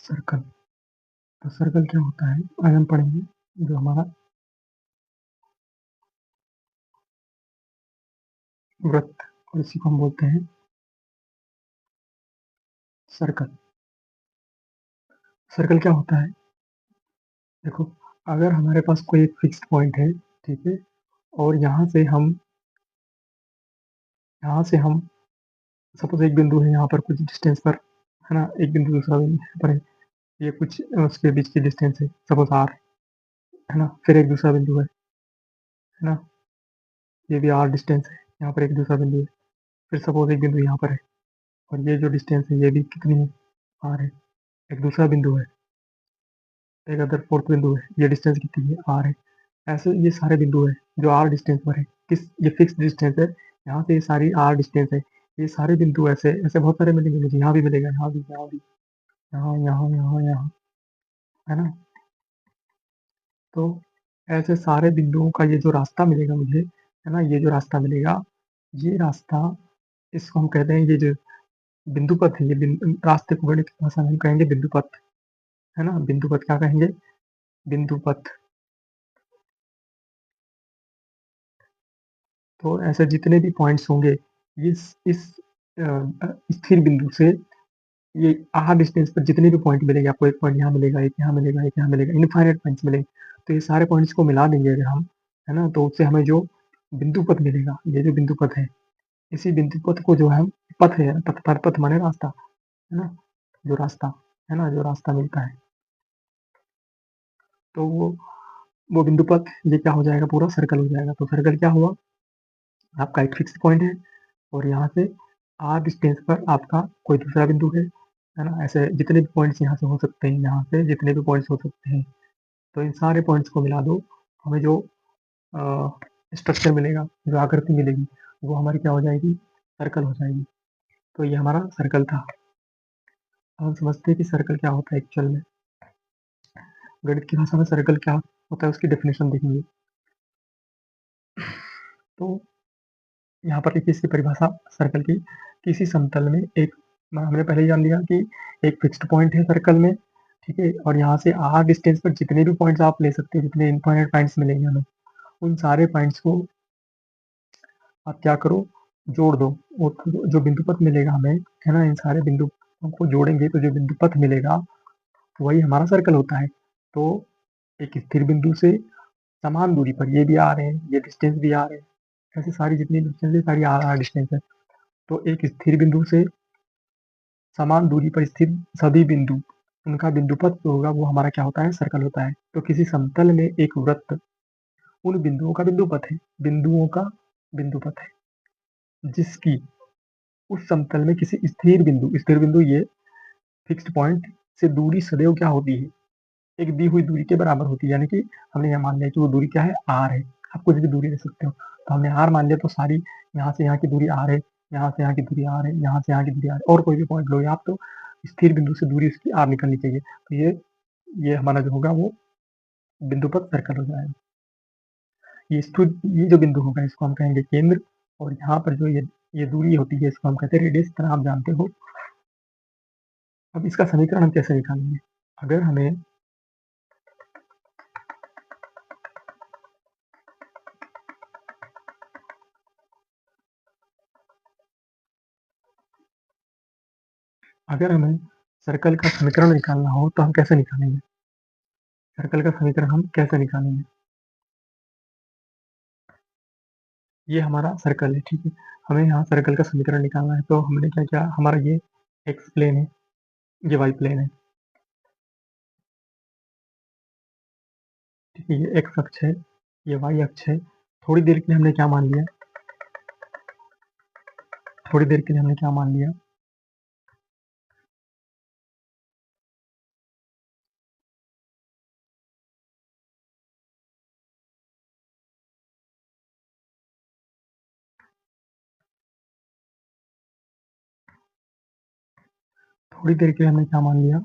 Circle. तो circle क्या होता है आज हम पढ़ेंगे। जो हमारा वृत्त और इसी को हम बोलते हैं सर्कल। सर्कल क्या होता है? देखो, अगर हमारे पास कोई एक फिक्स्ड पॉइंट है, ठीक है, और यहाँ से हम सपोज एक बिंदु है यहाँ पर कुछ डिस्टेंस पर, है ना? एक बिंदु दूसरा बिंदु यहाँ पर है, ये कुछ उसके बीच की डिस्टेंस है, सपोज r, है ना? फिर एक दूसरा बिंदु है ना? ये भी r डिस्टेंस है, यहाँ पर एक दूसरा बिंदु है। फिर सपोज एक बिंदु यहाँ पर है और ये जो डिस्टेंस है ये भी कितनी है? r है। एक दूसरा बिंदु है, एक अदर फोर्थ बिंदु है, ये डिस्टेंस कितनी है? r है। ऐसे ये सारे बिंदु है जो r डिस्टेंस पर है। ये फिक्स्ड डिस्टेंस है, यहाँ से ये सारी r डिस्टेंस है। ये सारे बिंदु ऐसे ऐसे बहुत सारे मिलेंगे मुझे, यहाँ भी मिलेगा, यहाँ भी, यहाँ भी, यहाँ, यहाँ, यहाँ, यहाँ, है ना? तो ऐसे सारे बिंदुओं का ये जो रास्ता मिलेगा मुझे, है ना? ये जो रास्ता मिलेगा, ये रास्ता, इसको हम कहते हैं, ये जो बिंदु पथ है, ये रास्ते को गणित की भाषा में हम कहेंगे बिंदु पथ, है ना? बिंदु पथ क्या कहेंगे? बिंदु पथ। तो ऐसे जितने भी पॉइंट्स होंगे, इस स्थिर बिंदु से ये आर डिस्टेंस पर जितने भी पॉइंट मिलेंगे, आपको एक पॉइंट यहाँ मिलेगा, एक यहाँ मिलेगा, एक यहाँ मिलेगा, इनफाइनाइट पॉइंट्स मिलेंगे। तो ये सारे पॉइंट्स को मिला देंगे अगर हम, है ना? तो उससे हमें जो बिंदु पथ मिलेगा, ये जो बिंदु पथ है, इसी बिंदु पथ को जो है पथ है, पथ माने रास्ता, है ना? जो रास्ता, है ना? जो रास्ता मिलता है, तो वो बिंदु पथ, ये क्या हो जाएगा? पूरा सर्कल हो जाएगा। तो सर्कल क्या हुआ? आपका एक फिक्स पॉइंट है और यहाँ से r डिस्टेंस पर आपका कोई दूसरा बिंदु है ना? ऐसे जितने भी पॉइंट्स यहाँ से हो सकते हैं, यहाँ से जितने भी पॉइंट्स हो सकते हैं, तो इन सारे पॉइंट्स को मिला दो, हमें जो स्ट्रक्चर मिलेगा, जो आकृति मिलेगी, वो हमारी क्या हो जाएगी? सर्कल हो जाएगी। तो ये हमारा सर्कल था। अब हम समझते हैं कि सर्कल क्या होता है एक्चुअल में। गणित की भाषा में सर्कल क्या होता है उसकी डेफिनेशन देखेंगे। तो यहाँ पर लिखिए इसकी परिभाषा सर्कल की। किसी समतल में एक, हमने पहले ही जान लिया कि एक फिक्स्ड पॉइंट है सर्कल में, ठीक है, और यहाँ से r डिस्टेंस पर जितने भी पॉइंट्स आप ले सकते हैं, जितने इनफाइनाइट पॉइंट्स मिलेंगे हमें, उन सारे पॉइंट्स को आप क्या करो? जोड़ दो। और जो बिंदु पथ मिलेगा हमें, है ना? इन सारे बिंदु को जोड़ेंगे तो जो बिंदु पथ मिलेगा वही हमारा सर्कल होता है। तो एक स्थिर बिंदु से समान दूरी पर, ये भी आ रहे हैं, ये डिस्टेंस भी आ रहे हैं, ऐसे सारी जितनी डिस्टेंस है सारी r डिस्टेंस है। तो एक स्थिर बिंदु से समान दूरी पर स्थित सभी बिंदु, उनका बिंदु पथ जो होगा वो हमारा क्या होता है? सर्कल होता है। तो किसी समतल में एक वृत्त उन बिंदुओं का बिंदु पथ है, बिंदुओं का बिंदु पथ है, जिसकी उस समतल में किसी स्थिर बिंदु ये फिक्स्ड पॉइंट से दूरी सदैव क्या होती है? एक दी हुई दूरी के बराबर होती है। यानी कि हमने यहाँ मान लिया कि वो दूरी क्या है? r है। आप कुछ भी दूरी ले सकते हो। तो हमने r मान लिया, तो सारी यहाँ से यहाँ की दूरी r है, यहाँ से यहाँ की दूरी r है, यहाँ से यहाँ की दूरी r है, और कोई भी पॉइंट लो आप, तो स्थिर बिंदु से दूरी उसकी r निकलनी चाहिए। तो ये हमारा जो होगा वो बिंदु पर सर्कल हो जाएगा। ये जो बिंदु होगा इसको हम कहेंगे केंद्र, और यहाँ पर जो ये दूरी होती है इसको हम कहते हैं रेडियस, तरह आप जानते हो। अब इसका समीकरण हम कैसे निकालेंगे? अगर हमें सर्कल का समीकरण निकालना हो तो हम कैसे निकालेंगे? सर्कल का समीकरण हम कैसे निकालेंगे? ये हमारा सर्कल है, ठीक है। हमें यहाँ सर्कल का समीकरण निकालना है, तो हमने क्या किया? हमारा ये एक्स प्लेन है, ये वाई प्लेन है, ठीक है। ये एक्स अक्ष है, ये वाई अक्ष है। थोड़ी देर के लिए हमने क्या मान लिया? थोड़ी देर के लिए हमने क्या मान लिया? थोड़ी देर के लिए हमने क्या मान लिया?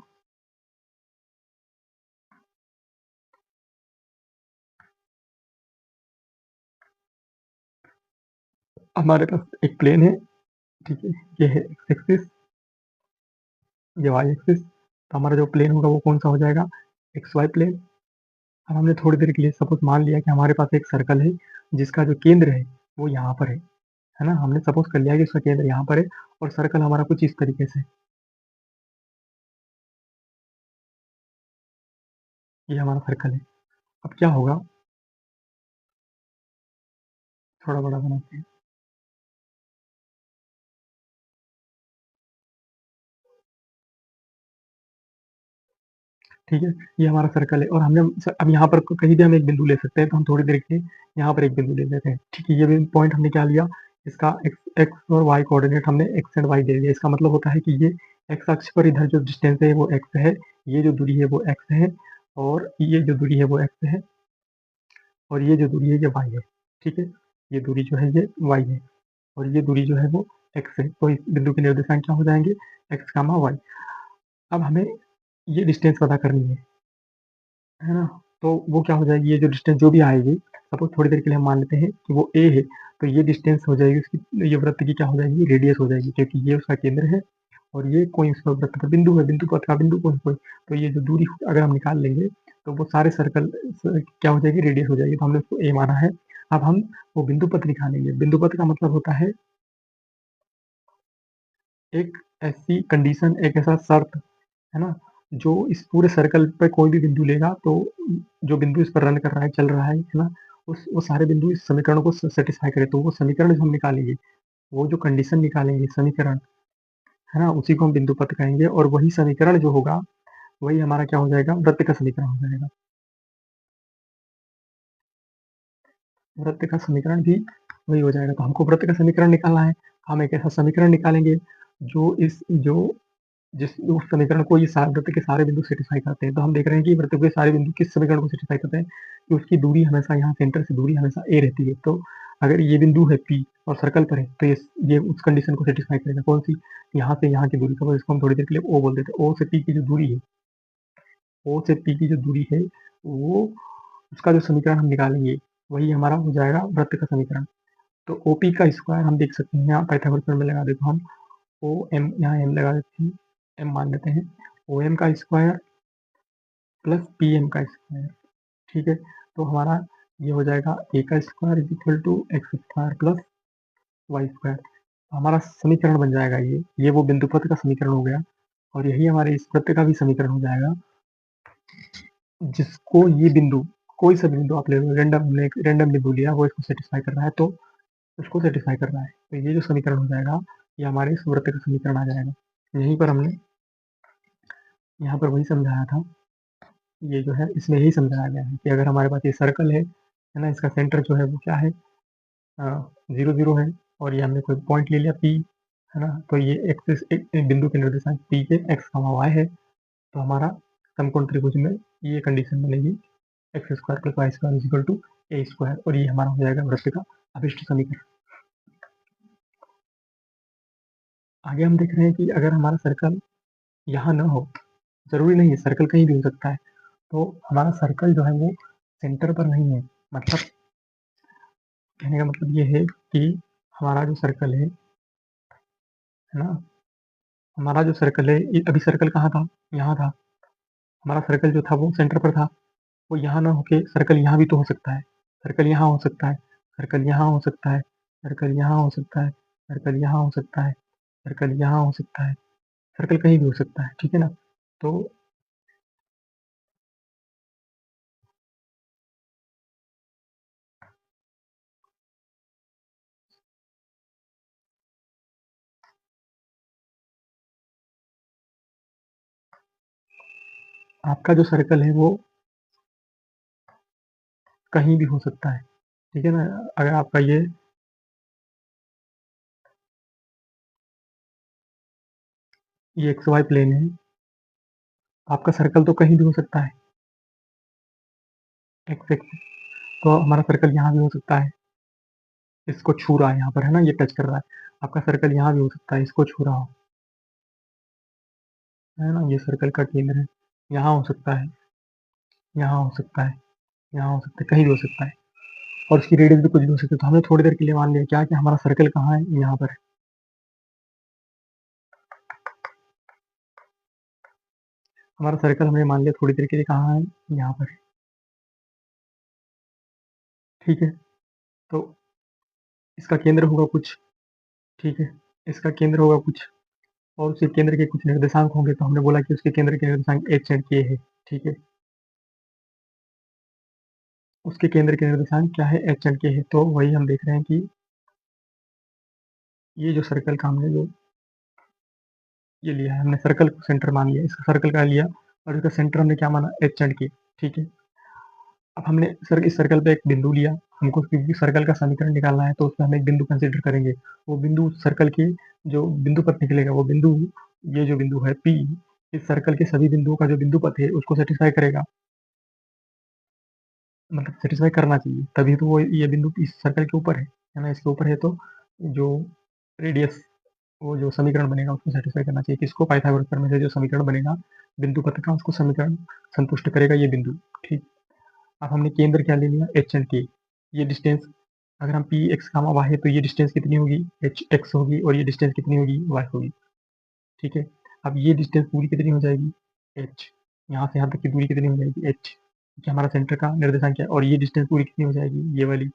हमारे पास एक प्लेन है, ठीक है। ये है एक्स एक्सिस, ये वाई एक्सिस, तो हमारा जो प्लेन होगा वो कौन-सा हो जाएगा? X Y plane. अब हमने थोड़ी देर के लिए सपोज़ मान लिया कि हमारे पास एक सर्कल है, जिसका जो केंद्र है, वो यहाँ पर है ना? हमने सपोज़ कर लिया कि उसका केंद्र यहाँ पर है और सर्कल हमारा कुछ इस तरीके से, ये हमारा सर्कल है। अब क्या होगा, थोड़ा बड़ा बनाते हैं, ठीक है? ये हमारा सर्कल है और हमने अब यहाँ पर कहीं भी हम एक बिंदु ले सकते हैं, तो हम थोड़ी देर के लिए यहाँ पर एक बिंदु ले लेते हैं, ठीक है? ये भी पॉइंट हमने क्या लिया, इसका एक्स और वाई कोऑर्डिनेट हमने एक्स एंड वाई दे दिया। इसका मतलब होता है कि ये एक्स अक्ष पर इधर जो डिस्टेंस है वो एक्स है, ये जो दूरी है वो एक्स है और ये जो दूरी है वो एक्स है और ये जो दूरी है ये वाई है, ठीक है? ये दूरी जो है ये वाई है और ये दूरी जो है वो एक्स है। तो इस बिंदु के निर्देशांक क्या हो जाएँगे? X, Y. अब हमें ये डिस्टेंस पता करनी है ना? तो वो क्या हो जाएगी, ये जो डिस्टेंस जो भी आएगी, सपोज़ थोड़ी देर के लिए हम मान लेते हैं कि वो ए है, तो ये डिस्टेंस हो जाएगी उसकी, ये वृत्त की क्या हो जाएगी, रेडियस हो जाएगी क्योंकि ये उसका केंद्र है और ये कोई उसका वृत्त का बिंदु है, बिंदु पथ का बिंदु कोई। तो ये जो दूरी अगर हम निकाल लेंगे, तो वो सारे सर्कल क्या हो जाएगी, रेडियस हो जाएगी। तो हमने उसको ए माना है। अब हम वो बिंदु पथ निकालेंगे। बिंदु पथ का मतलब होता है एक ऐसी कंडीशन, एक ऐसा शर्त, है ना? जो इस पूरे सर्कल पे कोई भी बिंदु लेगा तो जो बिंदु इस पर रन कर रहा है, चल रहा है ना? उस वो सारे बिंदु इस समीकरण को सैटिस्फाई करे। तो वो समीकरण जो हम निकालेंगे, वो जो कंडीशन निकालेंगे समीकरण, है ना? उसी को हम बिंदु पथ कहेंगे और वही समीकरण जो होगा, वही हमारा क्या हो जाएगा, वृत्त का समीकरण हो जाएगा। वृत्त का समीकरण भी वही हो जाएगा। तो हमको वृत्त का समीकरण निकालना है। हम एक ऐसा समीकरण निकालेंगे जो जिस उस समीकरण को ये वृत्त के सारे बिंदु सैटिस्फाई करते हैं। तो हम देख रहे हैं कि वृत्त के सारे बिंदु किस समीकरण को सैटिस्फाई करते हैं, कि उसकी दूरी हमेशा यहाँ सेंटर से दूरी हमेशा ए रहती है। तो अगर ये बिंदु है पी और सर्कल पर है, तो ये उस कंडीशन को सैटिस्फाई करेगा। कौन-सी? यहाँ से यहाँ की दूरी, सपोज़ इसको हम थोड़ी देर के लिए ओ बोल देते हैं। ओ से पी की जो दूरी है, ओ से पी की जो दूरी है, वो उसका जो समीकरण हम निकालेंगे, वही हमारा हो जाएगा वृत्त का समीकरण। तो ओपी का स्क्वायर हम देख सकते हैं, यहाँ पाइथागोरस थ्योरम में लगा देते हैं हम, ओ एम, यहाँ एम लगा देते हैं, एम मान लेते हैं। ओ एम का स्क्वायर प्लस पी एम का स्क्वायर, ठीक है? तो हमारा ये हो जाएगा ए का square is equal to X square plus Y square. तो हमारा समीकरण बन जाएगा ये वो बिंदु पथ का समीकरण हो गया और यही हमारे इस वृत्त का भी समीकरण हो जाएगा, जिसको ये बिंदु, कोई सा भी बिंदु आप ले लो, रैंडम, हमने एक रैंडम बिंदु लिया, वो इसको सैटिस्फाई कर रहा है, तो उसको सैटिस्फाई कर रहा है। तो ये जो समीकरण हो जाएगा, ये हमारे इस वृत्त का समीकरण आ जाएगा। यहीं पर हमने यहाँ पर वही समझाया था, ये जो है इसमें यही समझाया गया है कि अगर हमारे पास ये सर्कल है ना? इसका सेंटर जो है वो क्या है, 0, 0 है और ये हमने कोई पॉइंट ले लिया P, है ना? तो ये एक्सिस, एक बिंदु के निर्देशांक P के x, y है। तो हमारा समकोण त्रिभुज में ये कंडीशन बनेगी, X square plus Y square is equal to A square और ये हमारा हो जाएगा वृत्त का अभिष्ट समीकरण। आगे हम देख रहे हैं कि अगर हमारा सर्कल यहाँ ना हो, ज़रूरी नहीं है, सर्कल कहीं भी हो सकता है। तो हमारा सर्कल जो है वो सेंटर पर नहीं है, मतलब कहने का मतलब ये है कि हमारा जो सर्कल है ना? हमारा जो सर्कल है, ये अभी सर्कल कहाँ था? यहाँ था। हमारा सर्कल जो था वो सेंटर पर था। वो यहाँ ना होके सर्कल यहाँ भी तो हो सकता है। सर्कल यहाँ हो सकता है, सर्कल यहाँ हो सकता है, सर्कल यहाँ हो सकता है, सर्कल यहाँ हो सकता है, सर्कल यहाँ हो सकता है, सर्कल कहीं भी हो सकता है, ठीक है ना? तो आपका जो सर्कल है वो कहीं भी हो सकता है, ठीक है ना? अगर आपका ये एक्स वाई प्लेन है, आपका सर्कल तो कहीं भी हो सकता है, एक्स एक्सिस। तो हमारा सर्कल यहाँ भी हो सकता है, इसको छू रहा है यहाँ पर, है ना? ये टच कर रहा है। आपका सर्कल यहाँ भी हो सकता है, इसको छू रहा हो, है ना? ये सर्कल का केंद्र है। यहाँ हो सकता है, यहाँ हो सकता है, यहाँ हो सकता है, कहीं भी हो सकता है और उसकी रेडियस भी कुछ भी हो सकती है। तो हमने थोड़ी देर के लिए मान लिया क्या कि हमारा सर्कल कहाँ है? यहाँ पर है। हमारा सर्कल हमने मान लिया थोड़ी देर के लिए कहाँ है, यहाँ पर, ठीक है। तो इसका केंद्र होगा कुछ, ठीक है, इसका केंद्र होगा कुछ, और उसके केंद्र के कुछ निर्देशांक होंगे, तो हमने बोला कि उसके केंद्र के निर्देशांक एच एंड के है, ठीक है। उसके केंद्र के निर्देशांक क्या है, एच एंड के है। तो वही हम देख रहे हैं कि ये जो सर्कल का हमने जो ये लिया है, हमने सर्कल को सेंटर मान लिया, इसका सर्कल का लिया, और इसका सेंटर हमने क्या माना, एच एंड के, ठीक है। अब हमने सर इस सर्कल पे एक बिंदु लिया, हमको क्योंकि सर्कल का समीकरण निकालना है, तो उसमें हम एक बिंदु कंसीडर करेंगे। वो बिंदु सर्कल के जो बिंदु पथ निकलेगा, वो बिंदु, ये जो बिंदु है पी, इस सर्कल के सभी बिंदुओं का जो बिंदु पथ है उसको सेटिस्फाई करेगा, मतलब सेटिस्फाई करना चाहिए, तभी तो वो ये बिंदु इस सर्कल के ऊपर है ना, इसके ऊपर है, तो जो रेडियस, वो जो समीकरण बनेगा उसको सेटिस्फाई करना चाहिए, किसको, पाइथागोरस प्रमेय से जो समीकरण बनेगा बिंदु पथ का, उसको समीकरण संतुष्ट करेगा ये बिंदु, ठीक। अब हमने केंद्र क्या ले लिया, एच एंड के। ये डिस्टेंस, अगर हम पी एक्स कामा वाई है, तो ये डिस्टेंस कितनी होगी, एच एक्स होगी, और ये डिस्टेंस कितनी होगी, वाई होगी, ठीक है। अब ये डिस्टेंस पूरी कितनी हो जाएगी, एच, यहाँ से यहाँ तक की दूरी कितनी हो जाएगी, एच, क्योंकि हमारा सेंटर का निर्देशांक क्या है, और ये डिस्टेंस पूरी कितनी हो जाएगी, ये वाली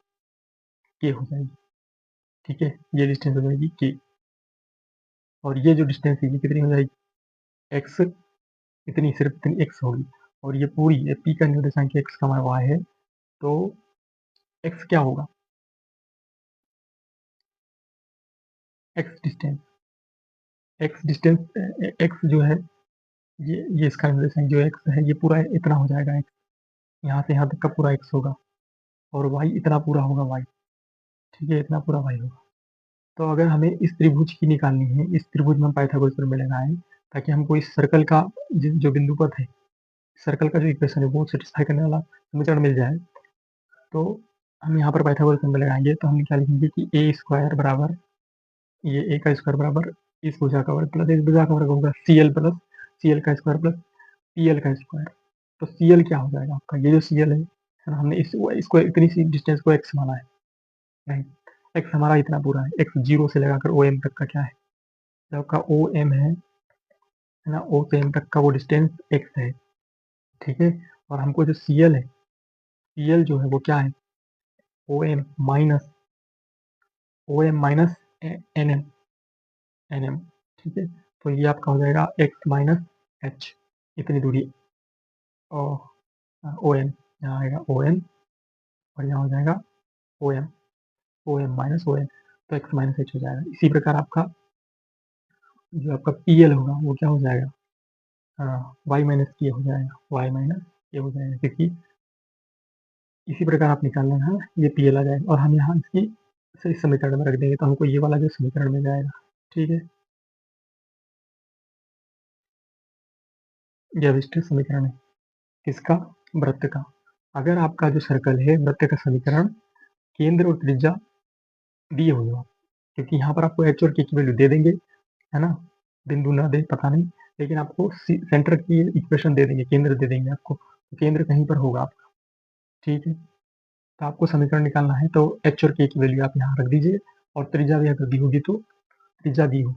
के हो जाएगी, ठीक है। ये डिस्टेंस हो जाएगी के, और ये जो डिस्टेंस है ये कितनी हो जाएगी, एक्स, इतनी, सिर्फ इतनी एक्स होगी, और ये पूरी, ये पी का निर्देशांक एक्स का वाई है, तो एक्स क्या होगा, x distance, x distance, x जो है, ये इसका निर्देशांक जो एक्स है, ये पूरा इतना हो जाएगा एक्स, यहाँ से यहाँ तक का पूरा एक्स होगा, और वाई इतना पूरा होगा वाई, ठीक है, इतना पूरा वाई होगा। तो अगर हमें इस त्रिभुज की निकालनी है, इस त्रिभुज में हम पाइथागोरस प्रमेय लगाएं, ताकि हमको इस सर्कल का जो बिंदु पथ है, सर्कल का जो इक्वेशन है वो सेटिस्फाई करने वाला समीकरण मिल जाए, तो हम यहाँ पर पाइथागोरस प्रमेय लगाएंगे, तो हम क्या लिखेंगे कि ए स्क्वायर बराबर, ये ए का स्क्वायर बराबर इस भुजा का वर्ग प्लस इस भुजा का वर्ग होगा, C L plus C L का स्क्वायर प्लस पी एल का स्क्वायर। तो सी एल क्या हो जाएगा आपका, ये जो सी एल है ना, हमने इसको इतनी सी डिस्टेंस को एक्स माना है, नहीं, एक्स हमारा इतना पूरा है, एक्स जीरो से लगाकर ओ एम तक का क्या है, जो आपका ओ एम है ना, ओ से एम तक का वो डिस्टेंस एक्स है, ठीक है। और हमको जो सी एल है, सी एल जो है वो क्या है, O M minus N M, N M, ठीक है। तो ये आपका हो जाएगा एक्स माइनस एच, इतनी दूरी, ओ एन, यहाँ आएगा ओ एन, और यहाँ हो जाएगा O M, O M minus O N, तो एक्स माइनस एच हो जाएगा। इसी प्रकार आपका जो आपका पी एल होगा वो क्या हो जाएगा, वाई माइनस के हो जाएगा, वाई माइनस के हो जाएगा, क्योंकि इसी प्रकार आप निकाल लेना, ये पी एल आ जाएगा, और हम यहाँ इसकी इस समीकरण में रख देंगे, तो हमको ये वाला जो समीकरण मिल जाएगा, ठीक है। यह विशिष्ट समीकरण है किसका, वृत्त का। अगर आपका जो सर्कल है, वृत्त का समीकरण, केंद्र और त्रिज्या दिए हुए हो, क्योंकि यहाँ पर आपको एच और के की वैल्यू दे देंगे, है ना, बिंदु ना दे पता नहीं, लेकिन आपको सेंटर की इक्वेशन दे देंगे, केंद्र दे देंगे आपको, तो केंद्र कहीं पर होगा आपका, ठीक है। तो आपको समीकरण निकालना है, तो एच और के की वैल्यू आप यहाँ रख दीजिए, और त्रिज्या भी अगर दी होगी तो त्रिज्या दी हो,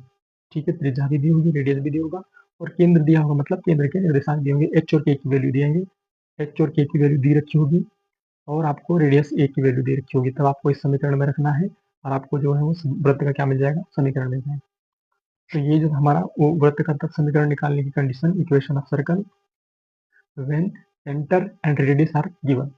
ठीक है, त्रिज्या भी दी होगी, रेडियस भी दी होगा, और केंद्र दिया होगा, मतलब केंद्र के निर्देशांक दिए होंगे, एच और के की वैल्यू दिएंगे, एच और के की वैल्यू दी रखी होगी, और आपको रेडियस ए की वैल्यू दे रखी होगी, तब आपको इस समीकरण में रखना है, और आपको जो है वो वृत्त का क्या मिल जाएगा, समीकरण मिल जाएगा। तो ये जो हमारा वो वृत्त का तब समीकरण निकालने की condition, equation of circle when centre and radius are given.